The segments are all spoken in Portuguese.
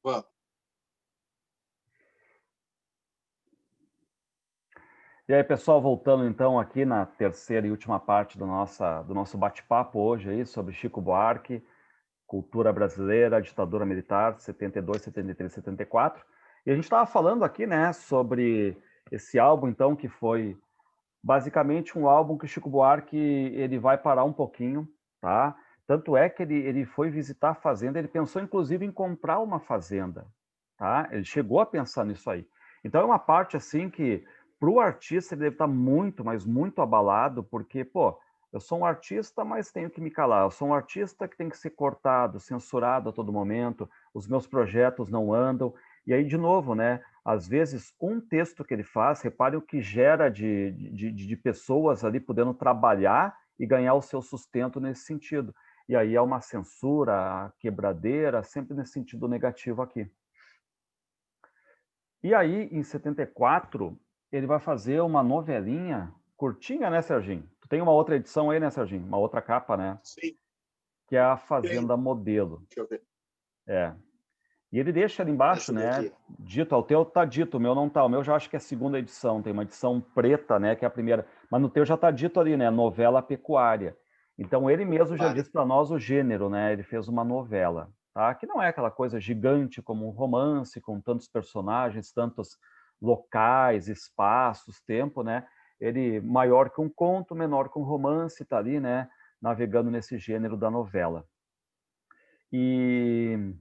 Vamos. E aí, pessoal, voltando então aqui na terceira e última parte do nosso bate-papo hoje aí sobre Chico Buarque, cultura brasileira, ditadura militar, 72, 73, 74. E a gente estava falando aqui, né, sobre esse álbum, então, que foi basicamente um álbum que o Chico Buarque ele vai parar um pouquinho, tá? Tanto é que ele foi visitar a fazenda, ele pensou inclusive em comprar uma fazenda, tá? Ele chegou a pensar nisso aí. Então é uma parte assim que para o artista ele deve estar muito, mas muito abalado, porque, pô, eu sou um artista, mas tenho que me calar. Eu sou um artista que tem que ser cortado, censurado a todo momento. Os meus projetos não andam. E aí, de novo, né? Às vezes, um texto que ele faz, repare o que gera de pessoas ali podendo trabalhar e ganhar o seu sustento nesse sentido. E aí é uma censura, quebradeira, sempre nesse sentido negativo aqui. E aí, em 74, ele vai fazer uma novelinha curtinha, né, Serginho? Tu tem uma outra edição aí, né, Serginho? Uma outra capa, né? Sim, Que é a tem. Fazenda Modelo. Deixa eu ver. É. E ele deixa ali embaixo, Deixa eu ver né? aqui. Dito, o teu tá dito, o meu não tá. O meu já acho que é a segunda edição, tem uma edição preta, né? Que é a primeira. Mas no teu já tá dito ali, né? Novela pecuária. Então ele mesmo já Claro. disse para nós o gênero, né? Ele fez uma novela, tá? Que não é aquela coisa gigante como um romance, com tantos personagens, tantos locais, espaços, tempo, né? Ele maior que um conto, menor que um romance, tá ali, né? Navegando nesse gênero da novela. E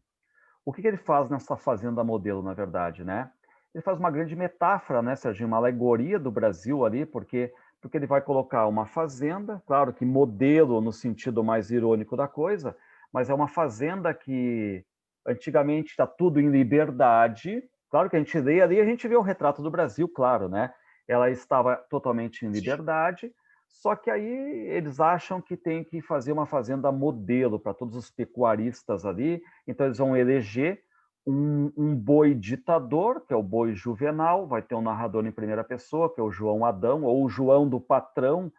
o que ele faz nessa fazenda modelo, na verdade, né? Ele faz uma grande metáfora, né, Serginho? Uma alegoria do Brasil ali, porque ele vai colocar uma fazenda, claro que modelo no sentido mais irônico da coisa, mas é uma fazenda que antigamente está tudo em liberdade. Claro que a gente lê ali, a gente vê o retrato do Brasil, claro, né? Ela estava totalmente em Sim. liberdade, só que aí eles acham que tem que fazer uma fazenda modelo para todos os pecuaristas ali, então eles vão eleger um boi ditador, que é o boi Juvenal, vai ter um narrador em primeira pessoa, que é o João Adão, ou o João do Patrão,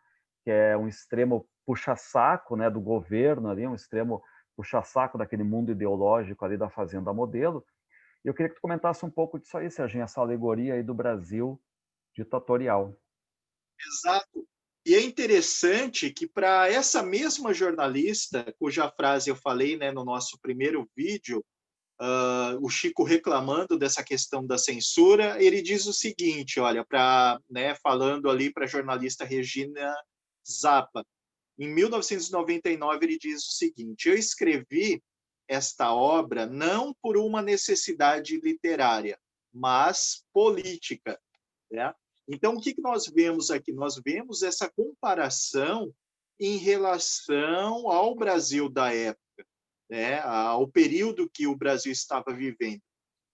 que é um extremo puxa-saco, né, do governo ali, um extremo puxa-saco daquele mundo ideológico ali da Fazenda Modelo. E eu queria que tu comentasse um pouco disso aí, Serginho, essa alegoria aí do Brasil ditatorial. Exato. E é interessante que para essa mesma jornalista, cuja frase eu falei, né, no nosso primeiro vídeo, o Chico reclamando dessa questão da censura, ele diz o seguinte, olha, né, falando ali para a jornalista Regina Zappa, em 1999 ele diz o seguinte: eu escrevi esta obra não por uma necessidade literária, mas política, né? Então, o que nós vemos aqui? Nós vemos essa comparação em relação ao Brasil da época, né? Ao período que o Brasil estava vivendo.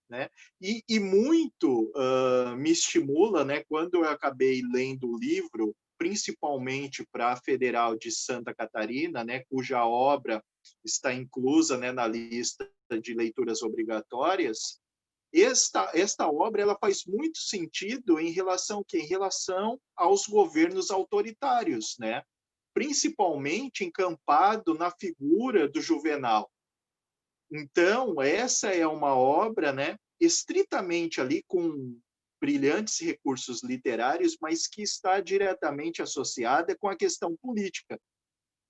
Né? E muito me estimula, né, quando eu acabei lendo o livro, principalmente para a Federal de Santa Catarina, né, cuja obra está inclusa, né, na lista de leituras obrigatórias. Esta obra ela faz muito sentido em relação que em relação aos governos autoritários, né? Principalmente encampado na figura do Juvenal. Então, essa é uma obra, né, estritamente ali com brilhantes recursos literários, mas que está diretamente associada com a questão política.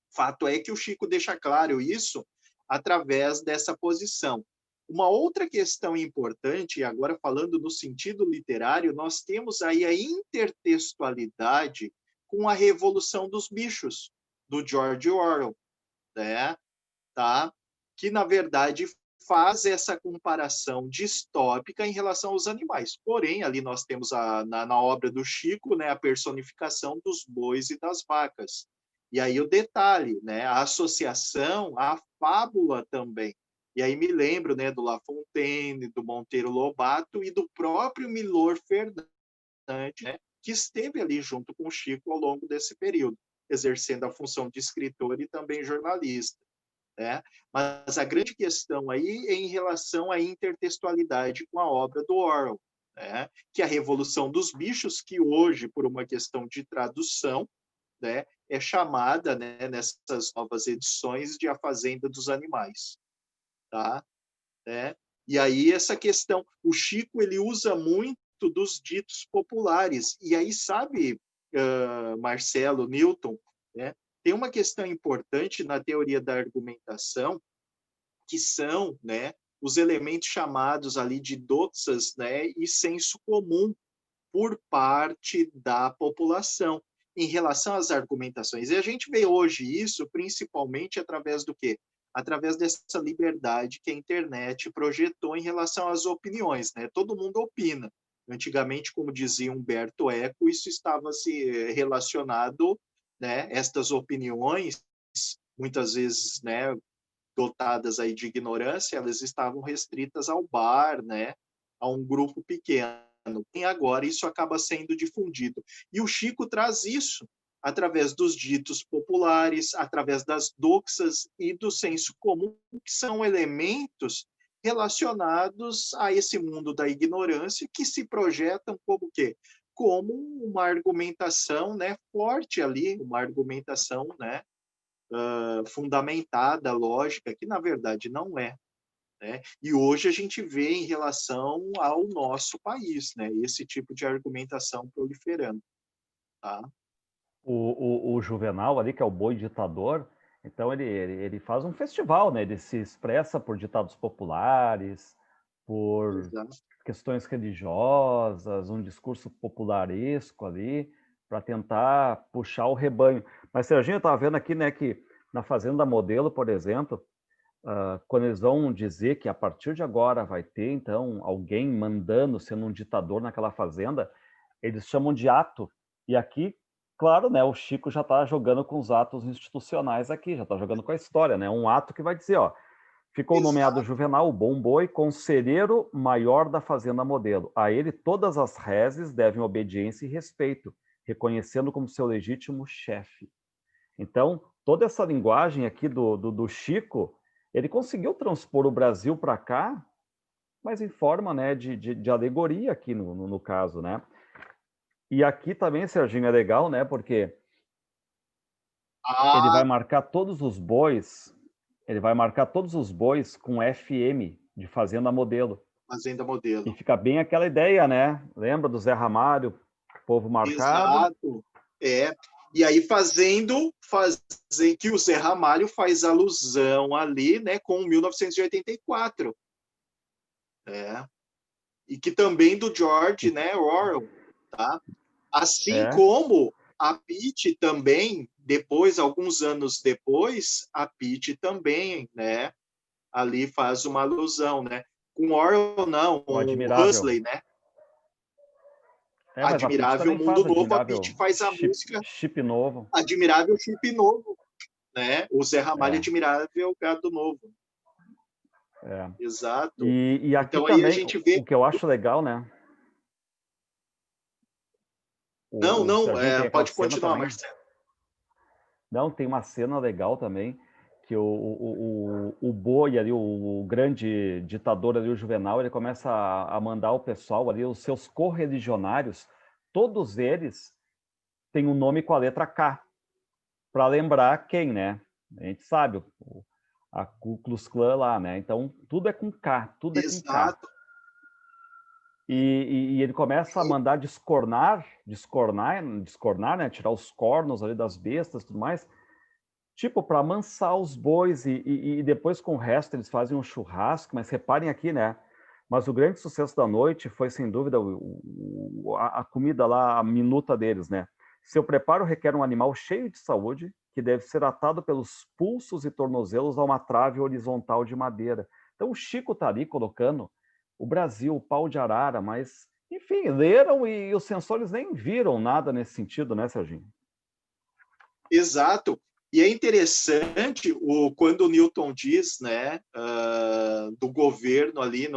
Fato é que o Chico deixa claro isso através dessa posição. Uma outra questão importante, e agora falando no sentido literário, nós temos aí a intertextualidade com a Revolução dos Bichos, do George Orwell, né? Tá? Que, na verdade, faz essa comparação distópica em relação aos animais. Porém, ali nós temos na obra do Chico, né, a personificação dos bois e das vacas. E aí o detalhe, né, a associação à fábula também. E aí me lembro, né, do La Fontaine, do Monteiro Lobato e do próprio Milor Fernandes, né, que esteve ali junto com o Chico ao longo desse período, exercendo a função de escritor e também jornalista. Né? Mas a grande questão aí é em relação à intertextualidade com a obra do Orwell, né? Que é a Revolução dos Bichos, que hoje, por uma questão de tradução, né, é chamada, né, nessas novas edições de A Fazenda dos Animais. Tá? Né? E aí essa questão, o Chico ele usa muito dos ditos populares. E aí sabe, Marcelo, Newton, né? Tem uma questão importante na teoria da argumentação, que são, né, os elementos chamados ali de doxas, né, e senso comum por parte da população em relação às argumentações. E a gente vê hoje isso principalmente através do quê? Através dessa liberdade que a internet projetou em relação às opiniões, né? Todo mundo opina. Antigamente, como dizia Humberto Eco, isso estava se relacionado, né, estas opiniões, muitas vezes, né, dotadas aí de ignorância, elas estavam restritas ao bar, né, a um grupo pequeno. E agora isso acaba sendo difundido. E o Chico traz isso através dos ditos populares, através das doxas e do senso comum, que são elementos relacionados a esse mundo da ignorância que se projetam como quê? Como uma argumentação, né, forte ali, uma argumentação, né, fundamentada, lógica, que na verdade não é. Né? E hoje a gente vê em relação ao nosso país, né, esse tipo de argumentação proliferando. Tá? O Juvenal ali, que é o boi ditador, então ele faz um festival, né? Ele se expressa por ditados populares, por Exato. questões religiosas, um discurso popularesco ali, para tentar puxar o rebanho. Mas, Serginho, eu estava vendo aqui, né, que na Fazenda Modelo, por exemplo, quando eles vão dizer que a partir de agora vai ter, então, alguém mandando, sendo um ditador naquela fazenda, eles chamam de ato. E aqui, claro, né, o Chico já está jogando com os atos institucionais aqui, já está jogando com a história, né? Um ato que vai dizer, ó, ficou nomeado Exato. Juvenal, o bom boi, conselheiro maior da Fazenda Modelo. A ele todas as reses devem obediência e respeito, reconhecendo como seu legítimo chefe. Então, toda essa linguagem aqui do Chico, ele conseguiu transpor o Brasil para cá, mas em forma, né, de alegoria aqui no caso, né? E aqui também, Serginho, é legal, né? Porque ele vai marcar todos os bois, com FM de Fazenda Modelo. Fazenda E Modelo. fica bem aquela ideia, né? Lembra do Zé Ramalho, povo marcado? Exato. É. E aí fazendo que o Zé Ramalho faz alusão ali, né, com 1984. É. E que também do George, né, Orwell, tá? Assim como a Pitt também, depois, alguns anos depois, a Pitt também, né, ali faz uma alusão, né? Com Orwell, não, O com o Admirável. Huxley, né? Mas a Pitt Admirável também Mundo faz Novo, a Pitt Admirável faz a música Chip Novo. Admirável Chip Novo, né? O Zé Ramalho É. Admirável Gado Novo. É. Exato. E aqui Então aí a também, gente vê... o que eu acho legal, né? O Não, Serginho tem aquela pode cena continuar, também. Marcelo. Não, tem uma cena legal também, que o boi ali, o grande ditador ali, o Juvenal, ele começa a mandar o pessoal ali, os seus correligionários, todos eles têm um nome com a letra K, para lembrar quem, né? A gente sabe, a Ku Klux Klan lá, né? Então, tudo é com K, tudo é com K. Exato. E ele começa a mandar descornar, né? Tirar os cornos ali das bestas e tudo mais, tipo, para amansar os bois e depois com o resto eles fazem um churrasco, mas reparem aqui, né? Mas o grande sucesso da noite foi, sem dúvida, a comida lá, a minuta deles, né? Seu preparo requer um animal cheio de saúde, que deve ser atado pelos pulsos e tornozelos a uma trave horizontal de madeira. Então o Chico está ali colocando o Brasil, o pau de arara, mas, enfim, leram e os sensores nem viram nada nesse sentido, né, Serginho? Exato. E é interessante quando o Newton diz, né, do governo ali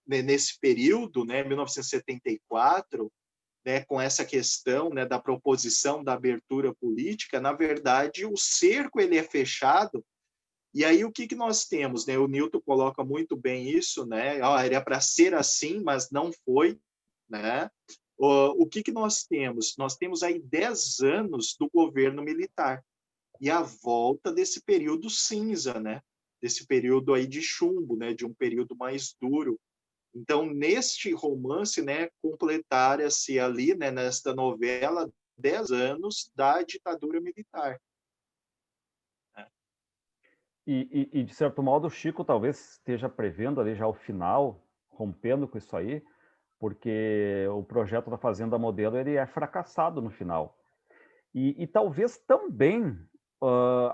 nesse período, né, 1974, né, com essa questão, né, da proposição da abertura política, na verdade, o cerco ele é fechado. E aí o que nós temos, né? O Newton coloca muito bem isso, né? Era para ser assim, mas não foi, né? O que nós temos? Nós temos aí 10 anos do governo militar e a volta desse período cinza, né? desse período aí de chumbo, né, de um período mais duro. Então, neste romance, né, completaram-se ali, né, nesta novela, 10 anos da ditadura militar. E, de certo modo, o Chico talvez esteja prevendo ali já o final, rompendo com isso aí, porque o projeto da Fazenda Modelo ele é fracassado no final. E talvez também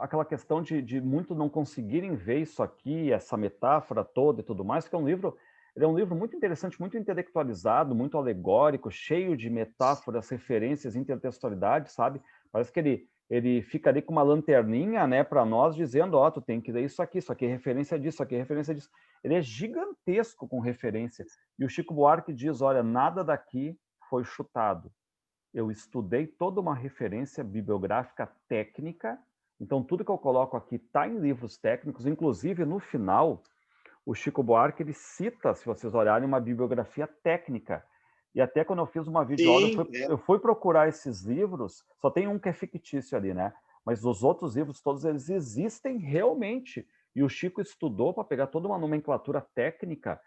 aquela questão de muito não conseguirem ver isso aqui, essa metáfora toda e tudo mais, que ele é um livro muito interessante, muito intelectualizado, muito alegórico, cheio de metáforas, referências, intertextualidade, sabe? Parece que ele fica ali com uma lanterninha, né, para nós, dizendo, ó, tu tem que ler isso aqui é referência disso, isso aqui é referência disso. Ele é gigantesco com referência. E o Chico Buarque diz, olha, nada daqui foi chutado. Eu estudei toda uma referência bibliográfica técnica, então tudo que eu coloco aqui está em livros técnicos, inclusive no final, o Chico Buarque ele cita, se vocês olharem, uma bibliografia técnica. E até quando eu fiz uma videoaula, eu fui procurar esses livros, só tem um que é fictício ali, né? Mas os outros livros, todos eles existem realmente. E o Chico estudou para pegar toda uma nomenclatura técnica,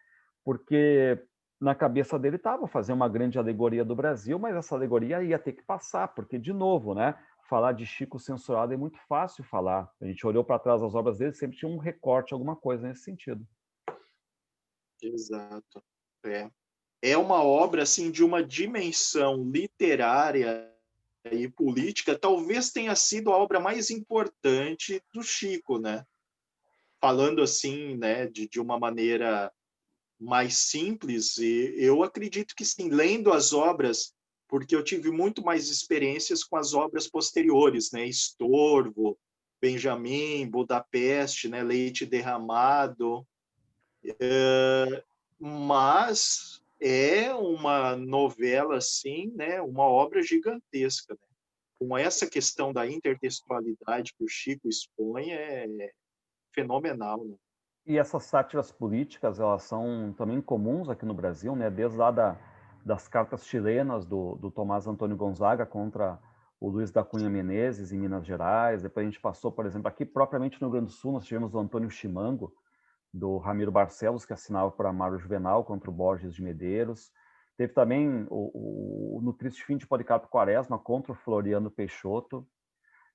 porque na cabeça dele estava fazer uma grande alegoria do Brasil, mas essa alegoria ia ter que passar, porque, de novo, né? Falar de Chico censurado é muito fácil falar. A gente olhou para trás das obras dele, sempre tinha um recorte, alguma coisa nesse sentido. Exato. É uma obra assim de uma dimensão literária e política, talvez tenha sido a obra mais importante do Chico, né? Falando assim, né, de uma maneira mais simples, e eu acredito que sim, lendo as obras, porque eu tive muito mais experiências com as obras posteriores, né? Estorvo, Benjamin, Budapeste, né? Leite Derramado, mas é uma novela, assim, né? Uma obra gigantesca, né? Com essa questão da intertextualidade que o Chico expõe, é fenomenal, né? E essas sátiras políticas, elas são também comuns aqui no Brasil, né? Desde lá das cartas chilenas do Tomás Antônio Gonzaga contra o Luiz da Cunha Menezes, em Minas Gerais. Depois a gente passou, por exemplo, aqui propriamente no Rio Grande do Sul, nós tivemos o Antônio Chimango, do Ramiro Barcelos, que assinava para Mário Juvenal contra o Borges de Medeiros. Teve também No Triste Fim de Policarpo Quaresma contra o Floriano Peixoto.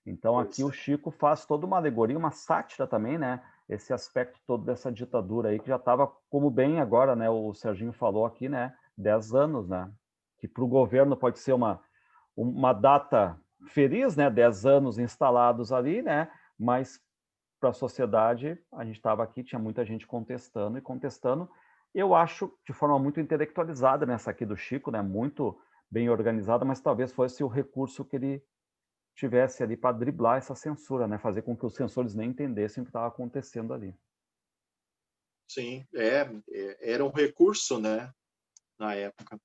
Então aqui o Chico faz toda uma alegoria, uma sátira também, né? Esse aspecto todo dessa ditadura aí, que já estava, como bem agora, né? O Serginho falou aqui, né? 10 anos, né? Que para o governo pode ser uma data feliz, né? 10 anos instalados ali, né? Mas para a sociedade, a gente estava aqui, tinha muita gente contestando e contestando. Eu acho de forma muito intelectualizada nessa aqui do Chico, né? Muito bem organizada, mas talvez fosse o recurso que ele tivesse ali para driblar essa censura, né? Fazer com que os censores nem entendessem o que estava acontecendo ali. Sim, era um recurso, né, na época.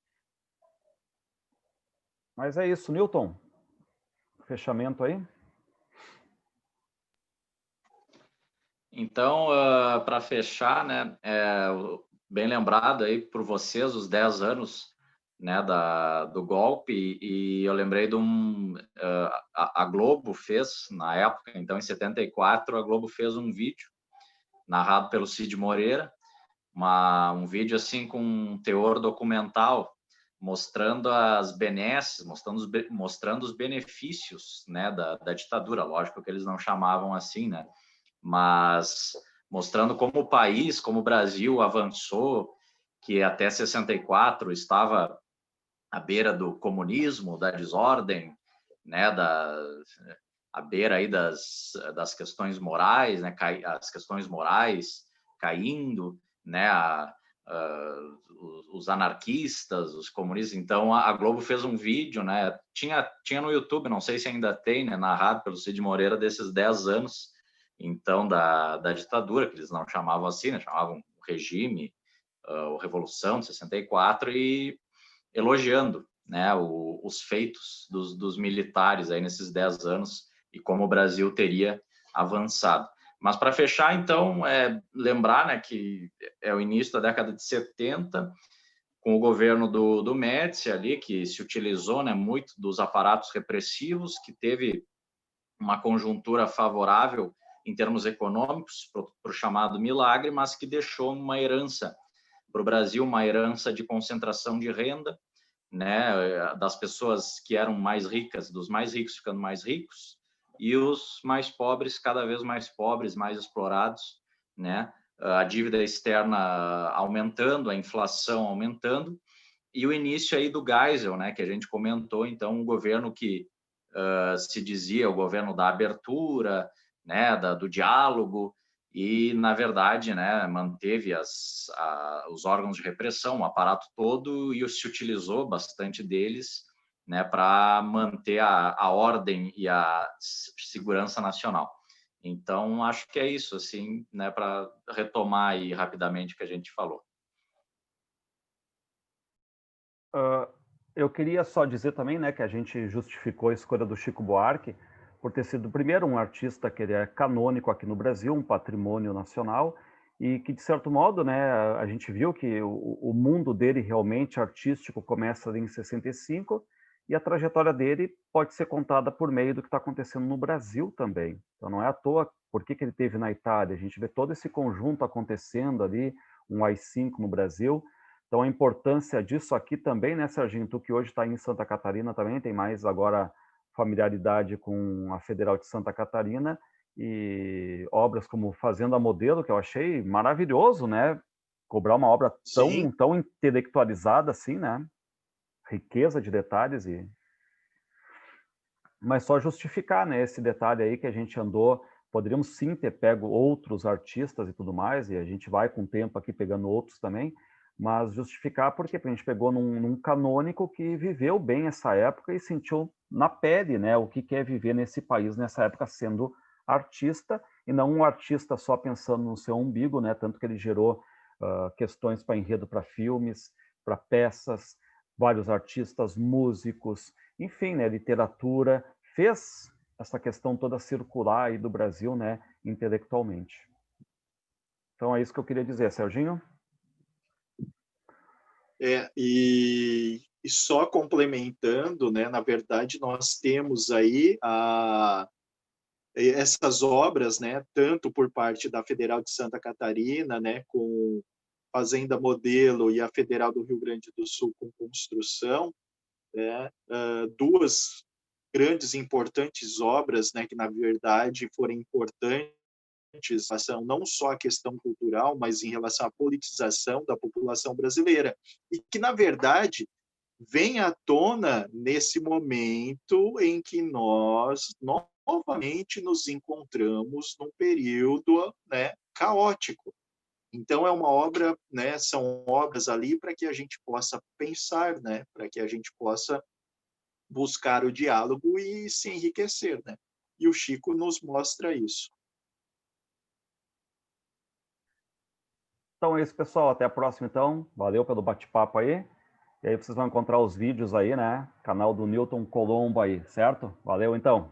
Mas é isso, Newton. Fechamento aí. Então, para fechar, né, bem lembrado aí por vocês os 10 anos, né, do golpe, e eu lembrei de a Globo fez na época, então em 74 a Globo fez um vídeo narrado pelo Cid Moreira, um vídeo assim com um teor documental, mostrando as benesses, mostrando os benefícios, né, da ditadura. Lógico que eles não chamavam assim, né, mas mostrando como o país, como o Brasil avançou, que até 64 estava à beira do comunismo, da desordem, né, à beira aí das questões morais, né, as questões morais caindo, né, os anarquistas, os comunistas. Então a Globo fez um vídeo, né, tinha no YouTube, não sei se ainda tem, né, narrado pelo Cid Moreira, desses 10 anos, então, da ditadura, que eles não chamavam assim, né, chamavam regime, ou Revolução de 64, e elogiando, né, os feitos dos militares aí nesses 10 anos e como o Brasil teria avançado. Mas para fechar, então, lembrar, né, que é o início da década de 70, com o governo do Médici ali, que se utilizou, né, muito dos aparatos repressivos, que teve uma conjuntura favorável em termos econômicos, para o chamado milagre, mas que deixou uma herança para o Brasil, uma herança de concentração de renda, né, das pessoas que eram mais ricas, dos mais ricos ficando mais ricos, e os mais pobres cada vez mais pobres, mais explorados, né, a dívida externa aumentando, a inflação aumentando, e o início aí do Geisel, né, que a gente comentou, então, um governo que se dizia o governo da abertura, né, do diálogo, e, na verdade, né, manteve os órgãos de repressão, o aparato todo, e se utilizou bastante deles, né, para manter a ordem e a segurança nacional. Então, acho que é isso, assim, né, para retomar aí rapidamente o que a gente falou. Eu queria só dizer também, né, que a gente justificou a escolha do Chico Buarque por ter sido, primeiro, um artista que ele é canônico aqui no Brasil, um patrimônio nacional, e que, de certo modo, né, a gente viu que o mundo dele realmente artístico começa ali em 65, e a trajetória dele pode ser contada por meio do que está acontecendo no Brasil também. Então, não é à toa por que ele esteve na Itália. A gente vê todo esse conjunto acontecendo ali, um AI-5 no Brasil. Então, a importância disso aqui também, né, Serginho, tu que hoje está em Santa Catarina também, tem mais agora familiaridade com a Federal de Santa Catarina, e obras como Fazenda Modelo, que eu achei maravilhoso, né? Cobrar uma obra tão intelectualizada assim, né? Riqueza de detalhes e... Mas só justificar, né, esse detalhe aí que a gente andou, poderíamos sim ter pego outros artistas e tudo mais, e a gente vai com o tempo aqui pegando outros também, mas justificar porque a gente pegou num canônico que viveu bem essa época e sentiu na pele, né, o que é viver nesse país nessa época sendo artista, e não um artista só pensando no seu umbigo, né, tanto que ele gerou questões para enredo para filmes, para peças, vários artistas, músicos, enfim, né, literatura, fez essa questão toda circular aí do Brasil, né, intelectualmente. Então é isso que eu queria dizer, Serginho. E só complementando, né, na verdade, nós temos aí essas obras, né, tanto por parte da Federal de Santa Catarina, né, com Fazenda Modelo, e a Federal do Rio Grande do Sul com Construção, né, duas grandes e importantes obras, né, que na verdade foram importantes em relação não só à questão cultural, mas em relação à politização da população brasileira, e que na verdade vem à tona nesse momento em que nós novamente nos encontramos num período, né, caótico. Então é uma obra, né, são obras ali para que a gente possa pensar, né, para que a gente possa buscar o diálogo e se enriquecer, né? E o Chico nos mostra isso. Então é isso, pessoal. Até a próxima, então. Valeu pelo bate-papo aí. E aí vocês vão encontrar os vídeos aí, né? Canal do Newton Colombo aí, certo? Valeu, então.